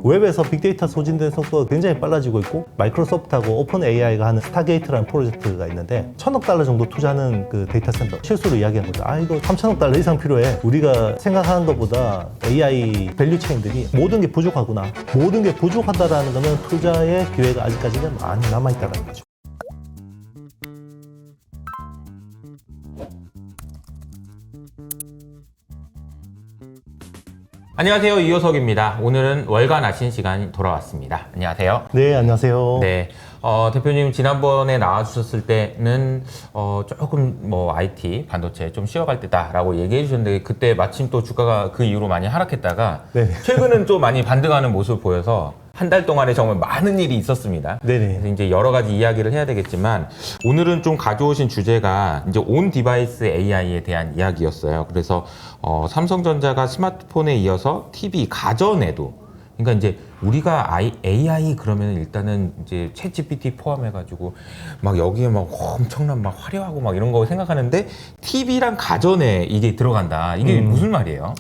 웹에서 빅데이터 소진된 속도가 굉장히 빨라지고 있고 마이크로소프트하고 오픈 AI가 하는 스타게이트라는 프로젝트가 있는데 1,000억 달러 정도 투자하는 그 데이터 센터 실수로 이야기한 거죠. 아 이거 3,000억 달러 이상 필요해. 우리가 생각하는 것보다 AI 밸류 체인들이 모든 게 부족하구나. 모든 게 부족하다라는 거는 투자의 기회가 아직까지는 많이 남아있다는 거죠. 안녕하세요, 이효석입니다. 오늘은 월간 아신 시간이 돌아왔습니다. 안녕하세요. 네, 안녕하세요. 네, 대표님 지난번에 나와주셨을 때는 조금 뭐 IT 반도체 좀 쉬어갈 때다라고 얘기해 주셨는데 그때 마침 또 주가가 그 이후로 많이 하락했다가 네. 최근은 좀 많이 반등하는 모습을 보여서 한 달 동안에 정말 많은 일이 있었습니다. 네네. 그래서 이제 여러 가지 이야기를 해야 되겠지만 오늘은 좀 가져오신 주제가 이제 온 디바이스 AI에 대한 이야기였어요. 그래서 삼성전자가 스마트폰에 이어서 TV 가전에도 그러니까 이제 우리가 AI 그러면 일단은 이제 챗GPT 포함해가지고 막 여기에 막 엄청난 막 화려하고 막 이런 거 생각하는데 TV랑 가전에 이게 들어간다. 이게 무슨 말이에요?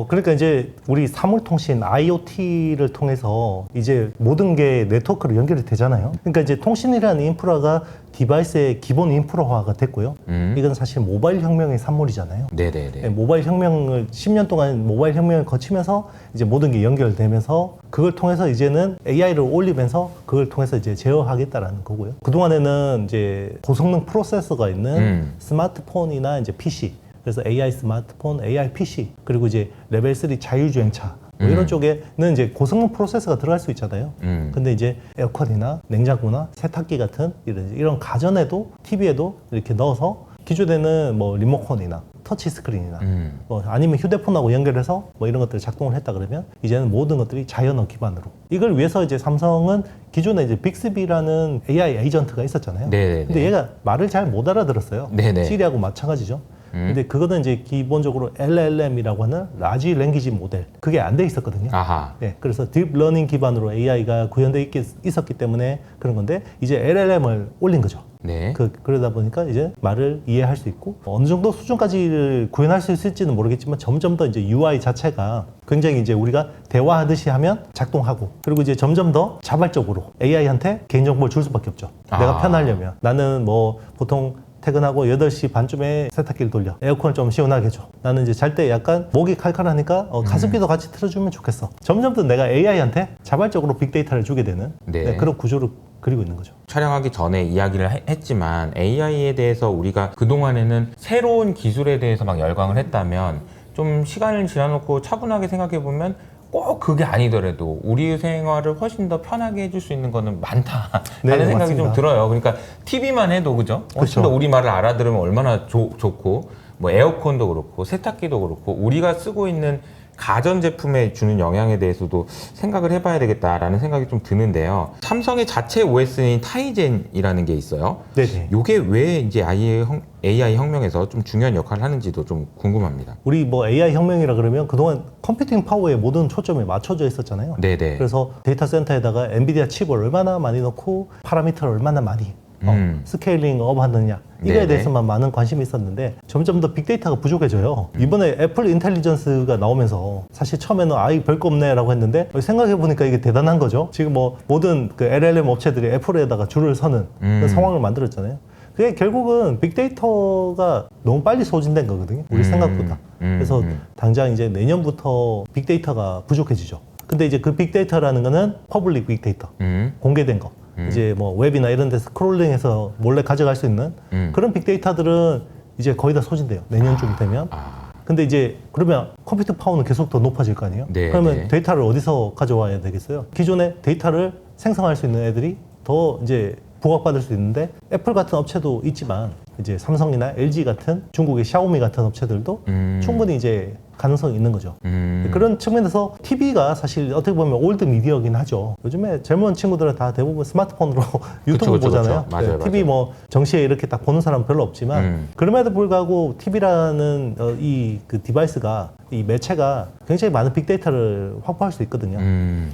그러니까 이제 우리 사물통신 IoT를 통해서 이제 모든 게 네트워크로 연결이 되잖아요. 그러니까 이제 통신이라는 인프라가 디바이스의 기본 인프라화가 됐고요. 이건 사실 모바일 혁명의 산물이잖아요. 네네네. 모바일 혁명을 10년 동안 모바일 혁명을 거치면서 이제 모든 게 연결되면서 그걸 통해서 이제는 AI를 올리면서 그걸 통해서 이제 제어하겠다라는 거고요. 그동안에는 이제 고성능 프로세서가 있는 스마트폰이나 이제 PC 그래서 AI 스마트폰, AI PC, 그리고 이제 레벨 3 자율주행차 뭐 이런 쪽에는 이제 고성능 프로세서가 들어갈 수 있잖아요. 근데 이제 에어컨이나 냉장고나 세탁기 같은 이런 가전에도 TV에도 이렇게 넣어서 기존에는 뭐 리모컨이나 터치 스크린이나 뭐 아니면 휴대폰하고 연결해서 뭐 이런 것들을 작동을 했다 그러면 이제는 모든 것들이 자연어 기반으로 이걸 위해서 이제 삼성은 기존에 이제 빅스비라는 AI 에이전트가 있었잖아요. 네네네. 근데 얘가 말을 잘 못 알아들었어요. 네네. 시리하고 마찬가지죠. 근데 그거는 이제 기본적으로 LLM이라고 하는 라지 랭귀지 모델 그게 안 돼 있었거든요. 아하. 네, 그래서 딥러닝 기반으로 AI가 구현돼 있었기 때문에 그런 건데 이제 LLM을 올린 거죠. 네. 그러다 보니까 이제 말을 이해할 수 있고 어느 정도 수준까지를 구현할 수 있을지는 모르겠지만 점점 더 이제 UI 자체가 굉장히 이제 우리가 대화하듯이 하면 작동하고 그리고 이제 점점 더 자발적으로 AI한테 개인정보를 줄 수밖에 없죠. 내가 편하려면 나는 뭐 보통 퇴근하고 8시 반쯤에 세탁기를 돌려 에어컨을 좀 시원하게 해줘. 나는 이제 잘 때 약간 목이 칼칼하니까 가습기도 같이 틀어주면 좋겠어. 점점 더 내가 AI한테 자발적으로 빅데이터를 주게 되는 네. 그런 구조를 그리고 있는 거죠. 촬영하기 전에 이야기를 했지만 AI에 대해서 우리가 그동안에는 새로운 기술에 대해서 막 열광을 했다면 좀 시간을 지나놓고 차분하게 생각해보면 꼭 그게 아니더라도 우리 생활을 훨씬 더 편하게 해줄 수 있는 거는 많다라는 네, 생각이 맞습니다. 좀 들어요. 그러니까 TV만 해도 그죠? 훨씬 더 우리 말을 알아들으면 얼마나 좋고 뭐 에어컨도 그렇고 세탁기도 그렇고 우리가 쓰고 있는 가전제품에 주는 영향에 대해서도 생각을 해봐야 되겠다라는 생각이 좀 드는데요. 삼성의 자체 OS인 타이젠이라는 게 있어요. 네네. 이게 왜 이제 AI 혁명에서 좀 중요한 역할을 하는지도 좀 궁금합니다. 우리 뭐 AI 혁명이라 그러면 그동안 컴퓨팅 파워에 모든 초점이 맞춰져 있었잖아요. 네네. 그래서 데이터 센터에다가 엔비디아 칩을 얼마나 많이 넣고 파라미터를 얼마나 많이 스케일링 업 하느냐 이거에 네네. 대해서만 많은 관심이 있었는데 점점 더 빅데이터가 부족해져요. 이번에 애플 인텔리전스가 나오면서 사실 처음에는 아이 별거 없네 라고 했는데 생각해보니까 이게 대단한 거죠. 지금 뭐 모든 그 LLM 업체들이 애플에다가 줄을 서는 그런 상황을 만들었잖아요. 그게 결국은 빅데이터가 너무 빨리 소진된 거거든요. 우리 생각보다. 그래서 당장 이제 내년부터 빅데이터가 부족해지죠. 근데 이제 그 빅데이터라는 거는 퍼블릭 빅데이터, 공개된 거. 이제 뭐 웹이나 이런 데서 스크롤링해서 몰래 가져갈 수 있는 그런 빅데이터들은 이제 거의 다 소진돼요. 내년쯤 되면. 근데 이제 그러면 컴퓨터 파워는 계속 더 높아질 거 아니에요? 네, 그러면 네. 데이터를 어디서 가져와야 되겠어요? 기존에 데이터를 생성할 수 있는 애들이 더 이제 부각받을 수 있는데 애플 같은 업체도 있지만 이제 삼성이나 LG 같은 중국의 샤오미 같은 업체들도 충분히 이제 가능성이 있는 거죠. 그런 측면에서 TV가 사실 어떻게 보면 올드 미디어긴 하죠. 요즘에 젊은 친구들은 다 대부분 스마트폰으로 유튜브 그쵸, 보잖아요. 그쵸. 맞아요, TV 맞아요. 뭐 정시에 이렇게 딱 보는 사람 별로 없지만 그럼에도 불구하고 TV라는 이 그 디바이스가 이 매체가 굉장히 많은 빅데이터를 확보할 수 있거든요.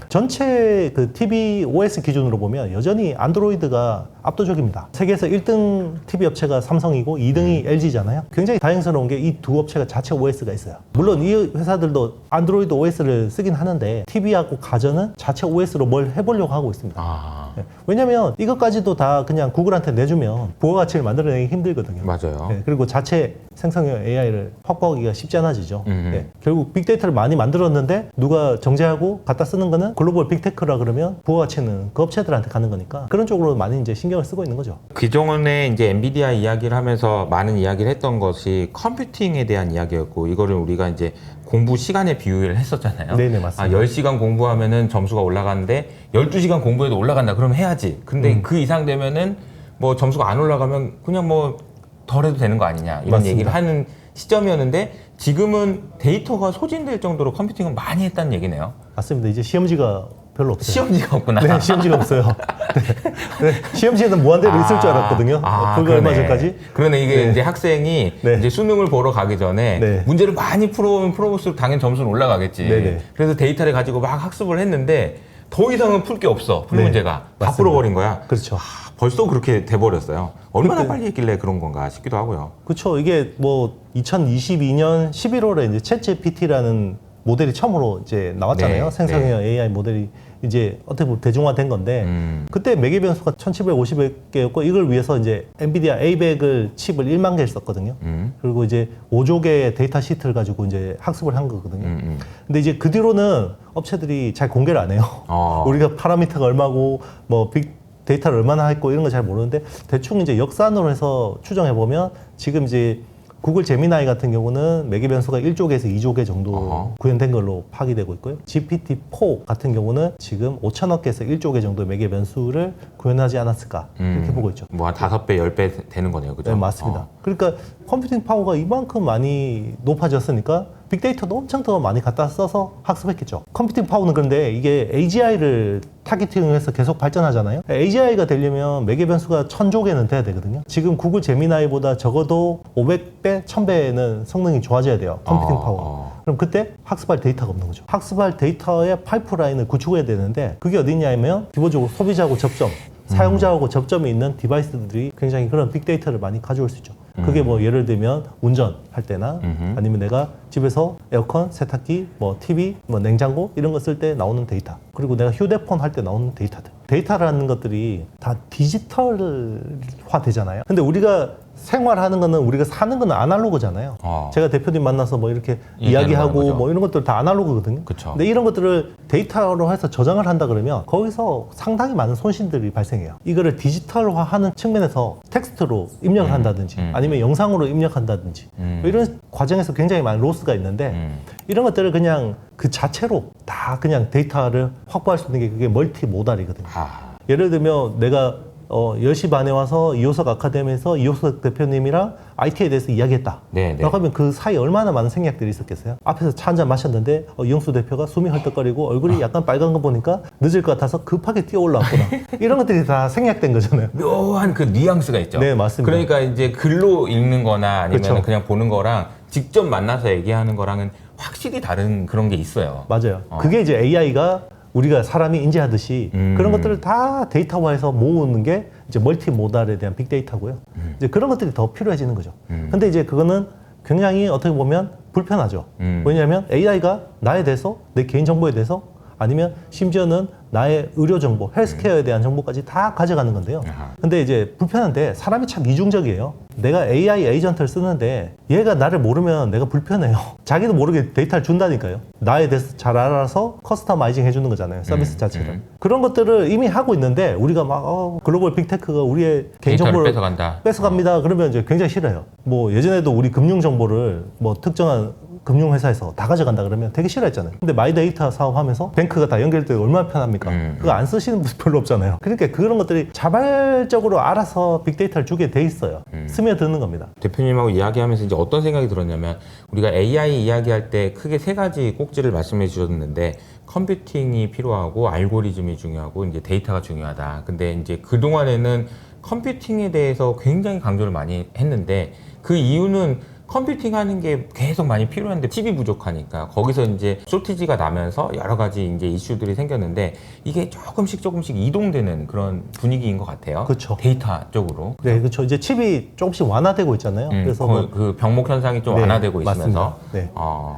전체 그 TV OS 기준으로 보면 여전히 안드로이드가 압도적입니다. 세계에서 1등 TV 업체가 삼성이고 2등이 LG잖아요. 굉장히 다행스러운 게 이 두 업체가 자체 OS가 있어요. 물론 이 회사들도 안드로이드 OS를 쓰긴 하는데 TV하고 가전은 자체 OS로 뭘 해보려고 하고 있습니다. 네. 왜냐면 이것까지도 다 그냥 구글한테 내주면 부가가치를 만들어내기 힘들거든요. 맞아요. 네, 그리고 자체 생성형 AI를 확보하기가 쉽지 않아지죠. 네, 결국 빅데이터를 많이 만들었는데 누가 정제하고 갖다 쓰는 거는 글로벌 빅테크라 그러면 부가가치는 그 업체들한테 가는 거니까 그런 쪽으로 많이 이제 신경을 쓰고 있는 거죠. 그전에 이제 엔비디아 이야기를 하면서 많은 이야기를 했던 것이 컴퓨팅에 대한 이야기였고, 이거를 우리가 이제 공부 시간에 비유를 했었잖아요. 네네, 맞습니다. 10시간 공부하면은 점수가 올라가는데 12시간 공부해도 올라간다. 그럼 해야지. 근데 그 이상 되면은 뭐 점수가 안 올라가면 그냥 뭐 덜 해도 되는 거 아니냐. 이런 맞습니다. 얘기를 하는 시점이었는데, 지금은 데이터가 소진될 정도로 컴퓨팅을 많이 했다는 얘기네요. 맞습니다. 이제 시험지가 별로 없어요. 시험지가 없구나. 네, 시험지가 없어요. 네. 네, 시험지에는 무한대로 있을 줄 알았거든요. 불과 얼마 전까지. 그러네. 이게 네. 이제 학생이 네. 이제 수능을 보러 가기 전에 네. 문제를 많이 풀어보면 풀어볼수록 당연히 점수는 올라가겠지. 네네. 그래서 데이터를 가지고 막 학습을 했는데 더 이상은 풀 게 없어. 풀 네. 문제가. 다 맞습니다. 풀어버린 거야. 그렇죠. 벌써 그렇게 돼버렸어요. 얼마나 그때- 빨리 했길래 그런 건가 싶기도 하고요. 그렇죠. 이게 뭐 2022년 11월에 이제 챗GPT라는 모델이 처음으로 이제 나왔잖아요. 네, 생성형 AI 모델이 이제 어떻게 보면 대중화된 건데 그때 매개 변수가 1750개였고 이걸 위해서 이제 엔비디아 A100을 칩을 1만 개를 썼거든요. 그리고 이제 5조 개의 데이터 시트를 가지고 이제 학습을 한 거거든요. 근데 이제 그 뒤로는 업체들이 잘 공개를 안 해요. 우리가 파라미터가 얼마고 뭐 빅 데이터를 얼마나 했고 이런 거 잘 모르는데 대충 이제 역산으로 해서 추정해 보면 지금 이제 구글 제미나이 같은 경우는 매개 변수가 1조 개에서 2조 개 정도 구현된 걸로 파악되고 있고요. GPT-4 같은 경우는 지금 5천억 개에서 1조 개 정도 매개 변수를 구현하지 않았을까 이렇게 보고 있죠. 뭐 한 5배, 10배 되는 거네요. 그죠? 네, 맞습니다. 그러니까 컴퓨팅 파워가 이만큼 많이 높아졌으니까 빅데이터도 엄청 더 많이 갖다 써서 학습했겠죠. 컴퓨팅 파워는 그런데 이게 AGI를 타겟팅해서 계속 발전하잖아요. AGI가 되려면 매개 변수가 1000조 개는 돼야 되거든요. 지금 구글 제미나이보다 적어도 500배, 1000배는 성능이 좋아져야 돼요. 컴퓨팅 파워가. 그럼 그때 학습할 데이터가 없는 거죠. 학습할 데이터의 파이프라인을 구축해야 되는데 그게 어디냐면 기본적으로 소비자하고 접점, 사용자하고 접점이 있는 디바이스들이 굉장히 그런 빅데이터를 많이 가져올 수 있죠. 그게 뭐 예를 들면 운전할 때나 아니면 내가 집에서 에어컨, 세탁기, 뭐 TV, 뭐 냉장고 이런 거 쓸 때 나오는 데이터, 그리고 내가 휴대폰 할 때 나오는 데이터들. 데이터라는 것들이 다 디지털화 되잖아요. 근데 우리가 생활하는 거는, 우리가 사는 거는 아날로그잖아요. 제가 대표님 만나서 뭐 이렇게 이야기하고 거죠. 뭐 이런 것들 다 아날로그거든요. 그쵸. 근데 이런 것들을 데이터로 해서 저장을 한다 그러면 거기서 상당히 많은 손실들이 발생해요. 이거를 디지털화하는 측면에서 텍스트로 입력을 한다든지 아니면 영상으로 입력한다든지 뭐 이런 과정에서 굉장히 많은 로스가 있는데 이런 것들을 그냥 그 자체로 다 그냥 데이터를 확보할 수 있는 게 그게 멀티 모달이거든요. 예를 들면 내가 10시 반에 와서 이호석 아카데미에서 이호석 대표님이랑 IT에 대해서 이야기했다. 네. 라고 하면 그 사이에 얼마나 많은 생략들이 있었겠어요? 앞에서 차 한잔 마셨는데 이영수 대표가 숨이 헐떡거리고 얼굴이 약간 빨간 거 보니까 늦을 것 같아서 급하게 뛰어 올라왔구나. 이런 것들이 다 생략된 거잖아요. 묘한 그 뉘앙스가 있죠. 네, 맞습니다. 그러니까 이제 글로 읽는 거나 아니면 그쵸. 그냥 보는 거랑 직접 만나서 얘기하는 거랑은 확실히 다른 그런 게 있어요. 맞아요. 그게 이제 AI가 우리가 사람이 인지하듯이 그런 것들을 다 데이터화해서 모으는 게 이제 멀티 모달에 대한 빅데이터고요. 이제 그런 것들이 더 필요해지는 거죠. 근데 이제 그거는 굉장히 어떻게 보면 불편하죠. 왜냐하면 AI가 나에 대해서, 내 개인 정보에 대해서, 아니면 심지어는 나의 의료 정보, 헬스케어에 대한 정보까지 다 가져가는 건데요. 근데 이제 불편한데 사람이 참 이중적이에요. 내가 AI 에이전트를 쓰는데 얘가 나를 모르면 내가 불편해요. 자기도 모르게 데이터를 준다니까요. 나에 대해서 잘 알아서 커스터마이징 해주는 거잖아요. 서비스 자체를. 그런 것들을 이미 하고 있는데 우리가 막 글로벌 빅테크가 우리의 개인 데이터를 정보를 뺏어간다. 뺏어갑니다. 그러면 이제 굉장히 싫어요. 뭐 예전에도 우리 금융 정보를 뭐 특정한 금융회사에서 다 가져간다 그러면 되게 싫어했잖아요. 근데 마이데이터 사업하면서 뱅크가 다 연결될 때 얼마나 편합니까? 그거 안 쓰시는 분 별로 없잖아요. 그러니까 그런 것들이 자발적으로 알아서 빅데이터를 주게 돼 있어요. 스며드는 겁니다. 대표님하고 이야기하면서 이제 어떤 생각이 들었냐면, 우리가 AI 이야기할 때 크게 세 가지 꼭지를 말씀해 주셨는데, 컴퓨팅이 필요하고 알고리즘이 중요하고 이제 데이터가 중요하다. 근데 이제 그동안에는 컴퓨팅에 대해서 굉장히 강조를 많이 했는데, 그 이유는 컴퓨팅 하는 게 계속 많이 필요한데 팁이 부족하니까 거기서 이제 쇼티지가 나면서 여러 가지 이제 이슈들이 생겼는데 이게 조금씩 이동되는 그런 분위기인 것 같아요. 그쵸. 데이터 쪽으로. 네, 그렇죠. 이제 칩이 조금씩 완화되고 있잖아요. 그래서 그 병목 현상이 좀 네, 완화되고 맞습니다. 있으면서. 네.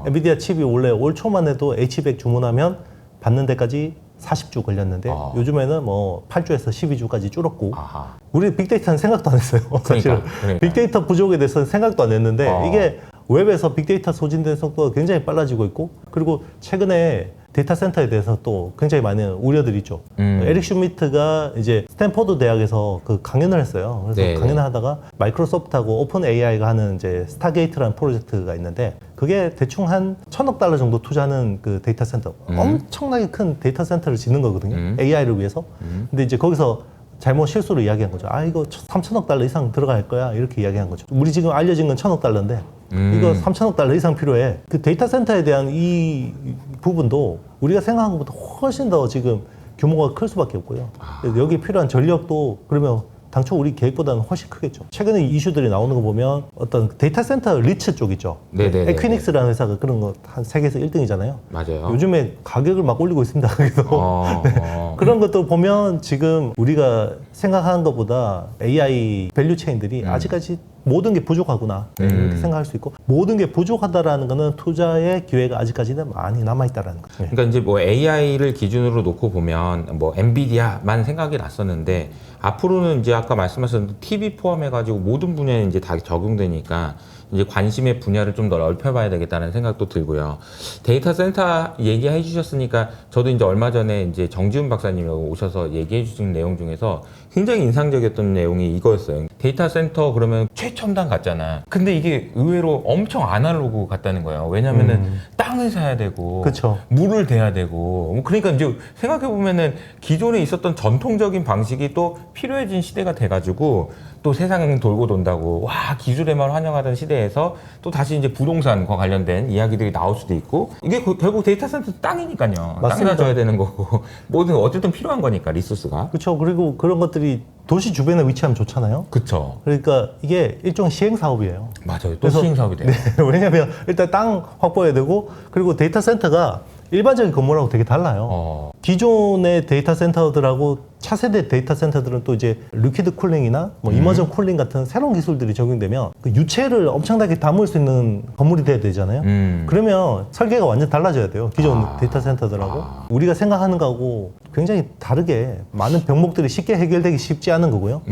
엔비디아 칩이 원래 올 초만 해도 H100 주문하면 받는 데까지 40주 걸렸는데 요즘에는 뭐 8주에서 12주까지 줄었고 아하. 우리 빅데이터는 생각도 안 했어요. 사실 그러니까. 빅데이터 부족에 대해서는 생각도 안 했는데 이게 웹에서 빅데이터 소진되는 속도가 굉장히 빨라지고 있고 그리고 최근에 데이터 센터에 대해서 또 굉장히 많은 우려들이 있죠. 에릭 슈미트가 이제 스탠포드 대학에서 그 강연을 했어요. 그래서 네, 강연을 하다가 마이크로소프트하고 오픈 AI가 하는 이제 스타게이트라는 프로젝트가 있는데 그게 대충 한 $1,000억 정도 투자하는 그 데이터 센터 엄청나게 큰 데이터 센터를 짓는 거거든요. AI를 위해서. 근데 이제 거기서 잘못 실수로 이야기한 거죠. 아 이거 $3,000억 이상 들어갈 거야 이렇게 이야기한 거죠. 우리 지금 알려진 건 $1,000억 이거 $3,000억 이상 필요해. 그 데이터 센터에 대한 이 부분도 우리가 생각한 것보다 훨씬 더 지금 규모가 클 수밖에 없고요. 여기 필요한 전력도 그러면 당초 우리 계획보다는 훨씬 크겠죠. 최근에 이슈들이 나오는 거 보면 어떤 데이터 센터 리츠 쪽 있죠. 네네네. 에퀴닉스라는 회사가 그런 거 한 세계에서 1등이잖아요. 맞아요. 요즘에 가격을 막 올리고 있습니다. 그래서 그런 것도 보면 지금 우리가 생각하는 것보다 AI 밸류 체인들이 아직까지 모든 게 부족하구나 이렇게 생각할 수 있고 모든 게 부족하다라는 거는 투자의 기회가 아직까지는 많이 남아있다라는 거죠. 그러니까 이제 뭐 AI를 기준으로 놓고 보면 뭐 엔비디아만 생각이 났었는데 앞으로는 이제 아까 말씀하셨던 TV 포함해가지고 모든 분야에 이제 다 적용되니까 이제 관심의 분야를 좀 더 넓혀봐야 되겠다는 생각도 들고요. 데이터 센터 얘기해 주셨으니까 저도 이제 얼마 전에 이제 정지훈 박사님이 오셔서 얘기해 주신 내용 중에서 굉장히 인상적이었던 내용이 이거였어요. 데이터 센터 그러면 최첨단 같잖아. 근데 이게 의외로 엄청 아날로그 같다는 거예요. 왜냐면은 땅을 사야 되고, 그쵸. 물을 대야 되고, 그러니까 이제 생각해 보면은 기존에 있었던 전통적인 방식이 또 필요해진 시대가 돼가지고 또 세상은 돌고 돈다고 와 기술에만 환영하던 시대에서 또 다시 이제 부동산과 관련된 이야기들이 나올 수도 있고 이게 결국 데이터 센터 땅이니까요. 맞습니다. 땅이나 줘야 되는 거고 뭐든 어쨌든 필요한 거니까 리소스가. 그렇죠. 그리고 그런 것들이 도시 주변에 위치하면 좋잖아요. 그쵸. 그러니까 이게 일종 시행 사업이에요. 맞아요. 또 그래서- 시행 사업이 돼요. 네, 왜냐하면 일단 땅 확보해야 되고 그리고 데이터 센터가 일반적인 건물하고 되게 달라요. 기존의 데이터 센터들하고 차세대 데이터 센터들은 또 이제 리퀴드 쿨링이나 뭐 이머전 쿨링 같은 새로운 기술들이 적용되면 그 유체를 엄청나게 담을 수 있는 건물이 돼야 되잖아요. 그러면 설계가 완전 달라져야 돼요. 기존 데이터 센터들하고 우리가 생각하는 거하고 굉장히 다르게 많은 병목들이 쉽게 해결되기 쉽지 않은 거고요.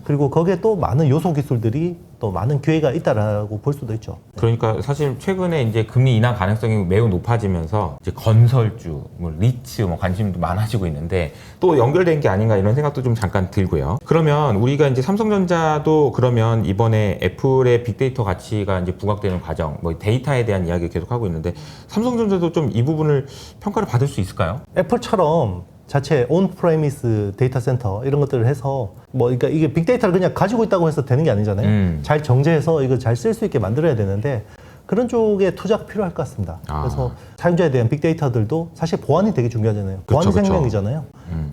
그리고 거기에 또 많은 요소 기술들이 또 많은 기회가 있다라고 볼 수도 있죠. 그러니까 사실 최근에 이제 금리 인하 가능성이 매우 높아지면서 이제 건설주, 뭐 리츠 뭐 관심도 많아지고 있는데 또 연결된 게 아닌가 이런 생각도 좀 잠깐 들고요. 그러면 우리가 이제 삼성전자도 그러면 이번에 애플의 빅데이터 가치가 이제 부각되는 과정, 뭐 데이터에 대한 이야기 계속 하고 있는데 삼성전자도 좀 이 부분을 평가를 받을 수 있을까요? 애플처럼 자체 온프레미스 데이터 센터 이런 것들을 해서 뭐 그러니까 이게 빅데이터를 그냥 가지고 있다고 해서 되는 게 아니잖아요. 잘 정제해서 이걸 잘 쓸 수 있게 만들어야 되는데 그런 쪽에 투자가 필요할 것 같습니다. 그래서 사용자에 대한 빅데이터들도 사실 보안이 되게 중요하잖아요. 보안이 그쵸. 생명이잖아요.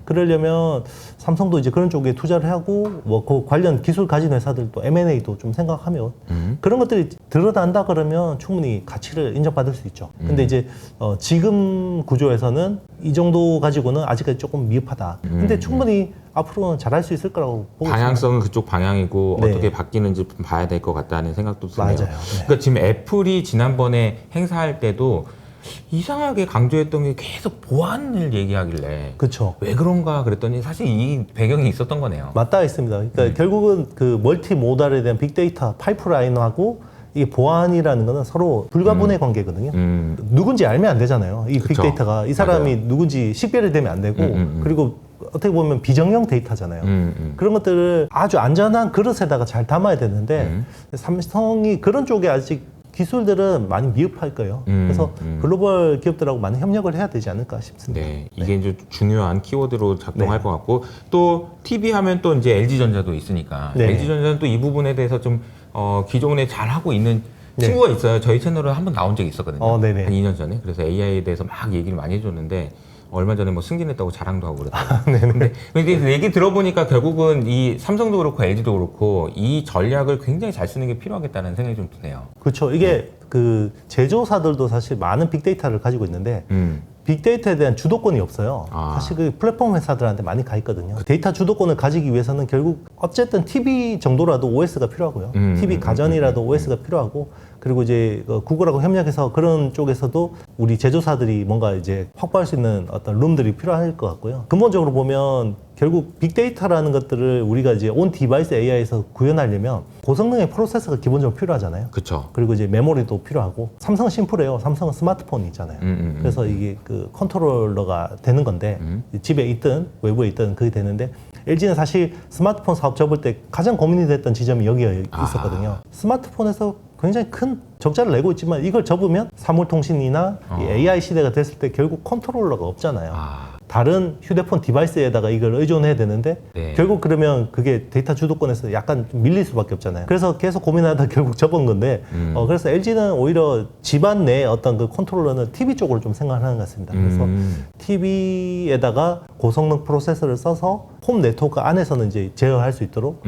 그러려면 삼성도 이제 그런 쪽에 투자를 하고 뭐 그 관련 기술 가진 회사들도 M&A도 좀 생각하면 그런 것들이 드러난다 그러면 충분히 가치를 인정받을 수 있죠. 근데 이제 지금 구조에서는 이 정도 가지고는 아직까지 조금 미흡하다. 근데 충분히 앞으로는 잘할 수 있을 거라고 보고 있습니다. 방향성은 그쪽 방향이고 네. 어떻게 바뀌는지 좀 봐야 될 것 같다는 생각도 드네요. 맞아요. 네. 그러니까 지금 애플이 지난번에 행사할 때도 이상하게 강조했던 게 계속 보안을 얘기하길래 그렇죠. 왜 그런가 그랬더니 사실 이 배경이 있었던 거네요. 맞닿아 있습니다. 그러니까 결국은 그 멀티 모달에 대한 빅데이터 파이프라인하고 이게 보안이라는 거는 서로 불가분의 관계거든요. 누군지 알면 안 되잖아요. 이 그쵸. 빅데이터가 이 사람이 맞아요. 누군지 식별이 되면 안 되고 그리고 어떻게 보면 비정형 데이터잖아요. 그런 것들을 아주 안전한 그릇에다가 잘 담아야 되는데 삼성이 그런 쪽에 아직 기술들은 많이 미흡할 거예요. 그래서 글로벌 기업들하고 많이 협력을 해야 되지 않을까 싶습니다. 네, 이게 이제 중요한 키워드로 작동할 네. 것 같고 또 TV 하면 또 이제 LG전자도 있으니까 네. LG전자는 또 이 부분에 대해서 좀 기존에 잘 하고 있는 네. 친구가 있어요. 저희 채널에 한번 나온 적이 있었거든요. 네네. 한 2년 전에. 그래서 AI에 대해서 막 얘기를 많이 해줬는데 얼마 전에 뭐 승진했다고 자랑도 하고 그랬어요. 근데 얘기 들어보니까 결국은 이 삼성도 그렇고 LG도 그렇고 이 전략을 굉장히 잘 쓰는 게 필요하겠다는 생각이 좀 드네요. 그렇죠. 이게 그 제조사들도 사실 많은 빅데이터를 가지고 있는데 빅데이터에 대한 주도권이 없어요. 사실 그 플랫폼 회사들한테 많이 가 있거든요. 데이터 주도권을 가지기 위해서는 결국 어쨌든 TV 정도라도 OS가 필요하고요. TV 가전이라도 OS가 필요하고, 그리고 이제 구글하고 협력해서 그런 쪽에서도 우리 제조사들이 뭔가 이제 확보할 수 있는 어떤 룸들이 필요할 것 같고요. 근본적으로 보면 결국 빅데이터라는 것들을 우리가 이제 온 디바이스 AI에서 구현하려면 고성능의 프로세서가 기본적으로 필요하잖아요. 그렇죠. 그리고 이제 메모리도 필요하고, 삼성은 심플해요. 삼성은 스마트폰이 있잖아요. 그래서 이게 그 컨트롤러가 되는 건데 집에 있든 외부에 있든 그게 되는데, LG는 사실 스마트폰 사업 접을 때 가장 고민이 됐던 지점이 여기에 있었거든요. 스마트폰에서 굉장히 큰 적자를 내고 있지만 이걸 접으면 사물통신이나 이 AI 시대가 됐을 때 결국 컨트롤러가 없잖아요. 다른 휴대폰 디바이스에다가 이걸 의존해야 되는데 네. 결국 그러면 그게 데이터 주도권에서 약간 좀 밀릴 수밖에 없잖아요. 그래서 계속 고민하다 결국 접은 건데 그래서 LG는 오히려 집안 내 어떤 그 컨트롤러는 TV 쪽으로 좀 생각을 하는 것 같습니다. 그래서 TV에다가 고성능 프로세서를 써서 홈 네트워크 안에서는 이제 제어할 수 있도록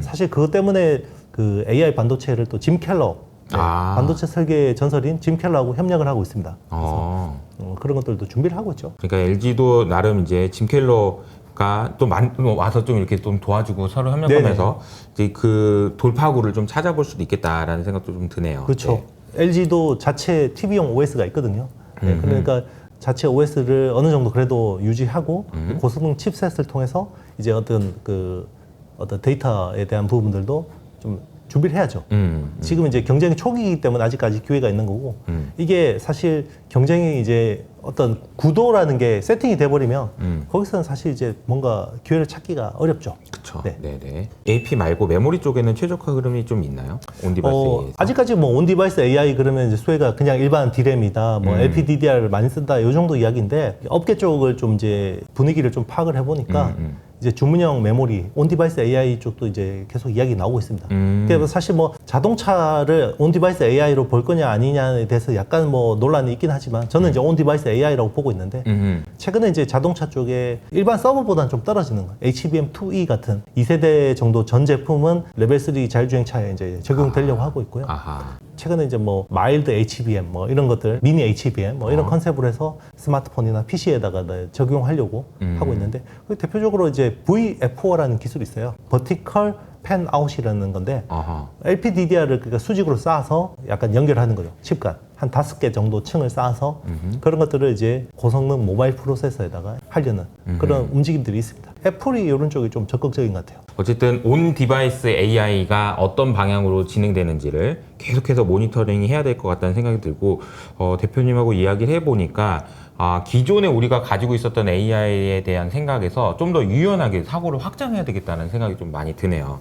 사실 그것 때문에 그 AI 반도체를 또 짐 켈러 반도체 설계 전설인 짐 켈러하고 협력을 하고 있습니다. 그래서 그런 것들도 준비를 하고 있죠. 그러니까 LG도 나름 이제 짐 켈러가 또 와서 좀 이렇게 좀 도와주고 서로 협력하면서 이제 그 돌파구를 좀 찾아볼 수도 있겠다라는 생각도 좀 드네요. 그렇죠. LG도 자체 TV용 OS가 있거든요. 네, 그러니까 자체 OS를 어느 정도 그래도 유지하고 고성능 칩셋을 통해서 이제 어떤 데이터에 대한 부분들도 좀 준비를 해야죠. 지금 이제 경쟁이 초기이기 때문에 아직까지 기회가 있는 거고, 이게 사실 경쟁이 이제 어떤 구도라는 게 세팅이 돼버리면 거기서는 사실 이제 뭔가 기회를 찾기가 어렵죠. 그렇죠. 네. 네네. AP 말고 메모리 쪽에는 최적화 흐름이 좀 있나요? 온 디바이스에서? 아직까지 뭐 온 디바이스 AI 그러면 이제 수혜가 그냥 일반 D램이다, 뭐 LPDDR을 많이 쓴다, 이 정도 이야기인데, 업계 쪽을 좀 이제 분위기를 좀 파악을 해보니까 이제 주문형 메모리, 온 디바이스 AI 쪽도 이제 계속 이야기 나오고 있습니다. 그래서 사실 뭐 자동차를 온 디바이스 AI로 볼 거냐 아니냐에 대해서 약간 뭐 논란이 있긴 하지만 저는 이제 온 디바이스 AI라고 보고 있는데, 최근에 이제 자동차 쪽에 일반 서버보다는 좀 떨어지는 거예요. HBM2E 같은 2세대 정도 전 제품은 레벨 3 자율주행차에 이제 적용되려고 하고 있고요. 최근에 이제 뭐 마일드 HBM 뭐 이런 것들, 미니 HBM 뭐 이런 컨셉으로 해서 스마트폰이나 PC에다가 적용하려고 하고 있는데, 대표적으로 이제 VF4라는 기술이 있어요. 버티컬 팬 아웃이라는 건데, LPDDR을 그러니까 수직으로 쌓아서 약간 연결하는 거죠. 칩간 한 5개 정도 층을 쌓아서 그런 것들을 이제 고성능 모바일 프로세서에다가 하려는 그런 움직임들이 있습니다. 애플이 이런 쪽이 좀 적극적인 것 같아요. 어쨌든 온 디바이스 AI가 어떤 방향으로 진행되는지를 계속해서 모니터링 해야 될 것 같다는 생각이 들고, 대표님하고 이야기를 해보니까 기존에 우리가 가지고 있었던 AI에 대한 생각에서 좀 더 유연하게 사고를 확장해야 되겠다는 생각이 좀 많이 드네요.